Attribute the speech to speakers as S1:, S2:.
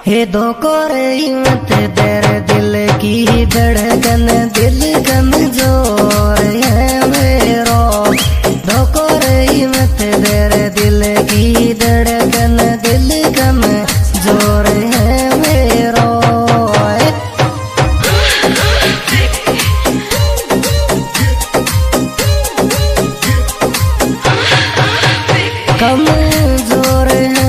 S1: हे धोखो रे मत तेरे दिल की धड़कन, दिल कमजोर है मेरो। धोखो रे मत तेरे दिल की धड़कन, दिल कमजोर है मेरो। कमजोर है